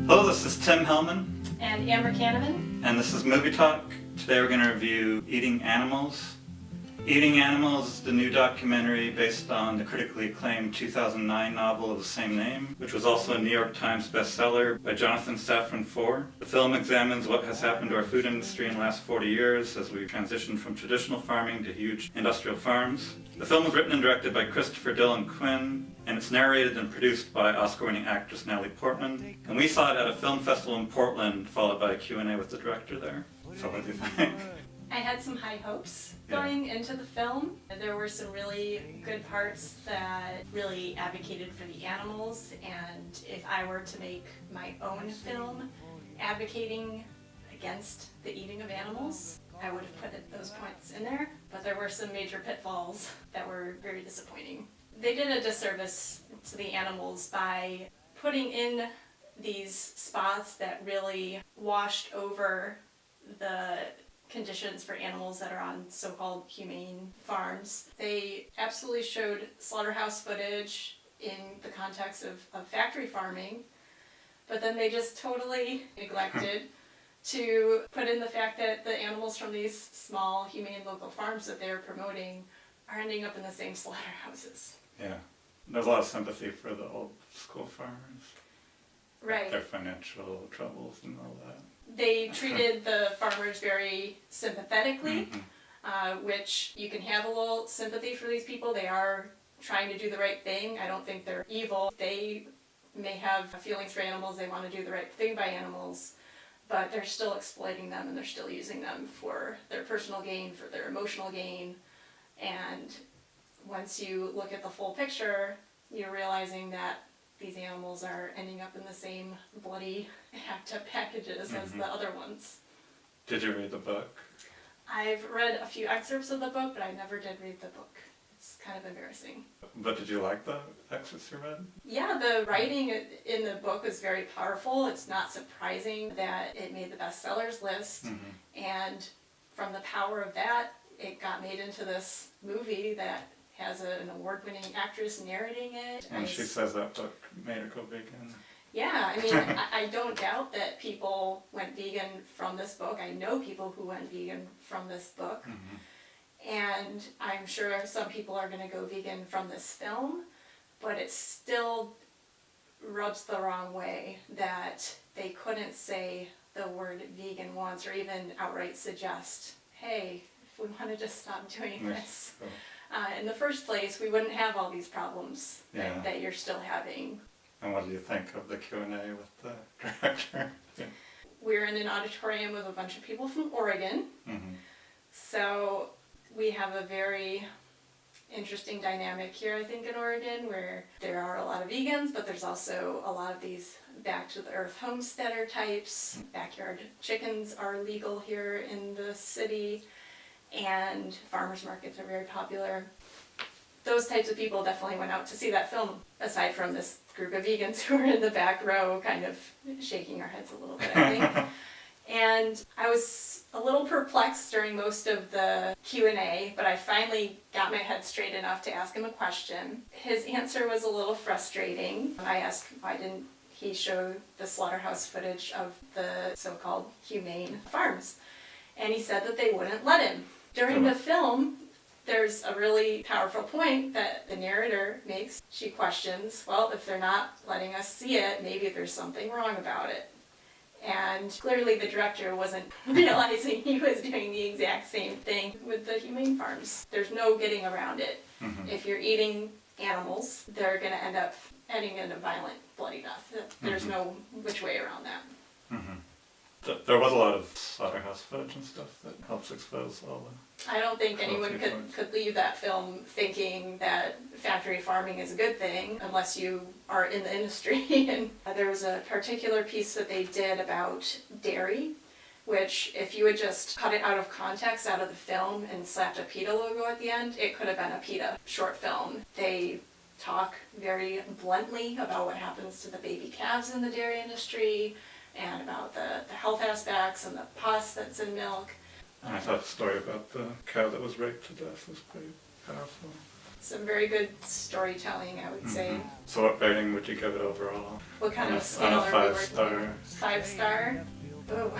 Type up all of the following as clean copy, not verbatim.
Hello, this is Tim Hellman. And Amber Canavan. And this is Movie Talk. Today we're going to review Eating Animals. Eating Animals is the new documentary based on the critically acclaimed 2009 novel of the same name, which was also a New York Times bestseller by Jonathan Safran Foer. The film examines what has happened to our food industry in the last 40 years as we've transitioned from traditional farming to huge industrial farms. The film was written and directed by Christopher Dylan Quinn, and it's narrated and produced by Oscar-winning actress Natalie Portman. And we saw it at a film festival in Portland, followed by a Q&A with the director there. So what do you think? I had some high hopes going into the film. There were some really good parts that really advocated for the animals, and if I were to make my own film advocating against the eating of animals, I would have put those points in there, but there were some major pitfalls that were very disappointing. They did a disservice to the animals by putting in these spots that really washed over the conditions for animals that are on so-called humane farms. They absolutely showed slaughterhouse footage in the context of factory farming, but then they just totally neglected to put in the fact that the animals from these small humane local farms that they're promoting are ending up in the same slaughterhouses. Yeah, there's a lot of sympathy for the old school farmers. Right. Their financial troubles and all that. They treated the farmers very sympathetically, which you can have a little sympathy for these people. They are trying to do the right thing. I don't think they're evil. They may have feelings for animals. They want to do the right thing by animals, but they're still exploiting them and they're still using them for their personal gain, for their emotional gain. And once you look at the full picture, you're realizing that these animals are ending up in the same bloody hacked up packages as the other ones. Did you read the book? I've read a few excerpts of the book, but I never did read the book. It's kind of embarrassing. But did you like the excerpts you read? Yeah, the writing in the book is very powerful. It's not surprising that it made the bestsellers list. And from the power of that, it got made into this movie that has an award-winning actress narrating it. And she says that book made her go vegan. Yeah, I mean, I don't doubt that people went vegan from this book. I know people who went vegan from this book. And I'm sure some people are going to go vegan from this film, but it still rubs the wrong way that they couldn't say the word vegan once or even outright suggest, hey, if we want to just stop doing this. In the first place, we wouldn't have all these problems that you're still having. And what do you think of the Q&A with the director? We're in an auditorium with a bunch of people from Oregon. So we have a very interesting dynamic here, I think, in Oregon, where there are a lot of vegans, but there's also a lot of these back-to-the-earth homesteader types. Backyard chickens are legal here in the city, and farmers markets are very popular. Those types of people definitely went out to see that film, aside from this group of vegans who were in the back row kind of shaking our heads a little bit, I think. And I was a little perplexed during most of the Q&A, but I finally got my head straight enough to ask him a question. His answer was a little frustrating. I asked why didn't he show the slaughterhouse footage of the so-called humane farms, and he said that they wouldn't let him. During the film, there's a really powerful point that the narrator makes. She questions, well, if they're not letting us see it, maybe there's something wrong about it. And clearly the director wasn't realizing he was doing the exact same thing with the humane farms. There's no getting around it. If you're eating animals, they're going to end up ending in a violent, bloody death. There's no which way around that. There was a lot of slaughterhouse footage and stuff that helps expose all the... I don't think anyone could leave that film thinking that factory farming is a good thing unless you are in the industry. And there was a particular piece that they did about dairy, which if you had just cut it out of context out of the film and slapped a PETA logo at the end, it could have been a PETA short film. They talk very bluntly about what happens to the baby calves in the dairy industry, and about the health aspects and the pus that's in milk. And I thought the story about the cow that was raped to death was pretty powerful. some very good storytelling, I would say. So what rating would you give it overall? What kind On of a scale are we working 5-star. with? 5-star? Oh,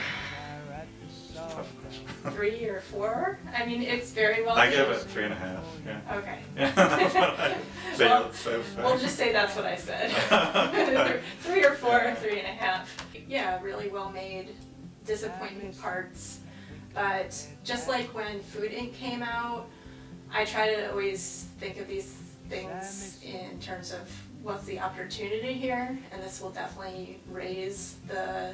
Tough question. 3 or 4? I mean, it's very well I made. give it 3.5. Yeah. Okay. Yeah, that's what I Well, failed so far. We'll just say that's what I said. 3 or 4, 3.5. Yeah, really well made, disappointing parts. But just like when Food Inc. came out, I try to always think of these things in terms of what's the opportunity here, and this will definitely raise the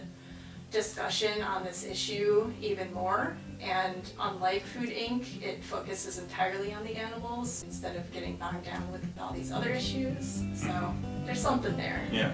discussion on this issue even more. And unlike Food Inc., it focuses entirely on the animals instead of getting bogged down with all these other issues. So there's something there. Yeah.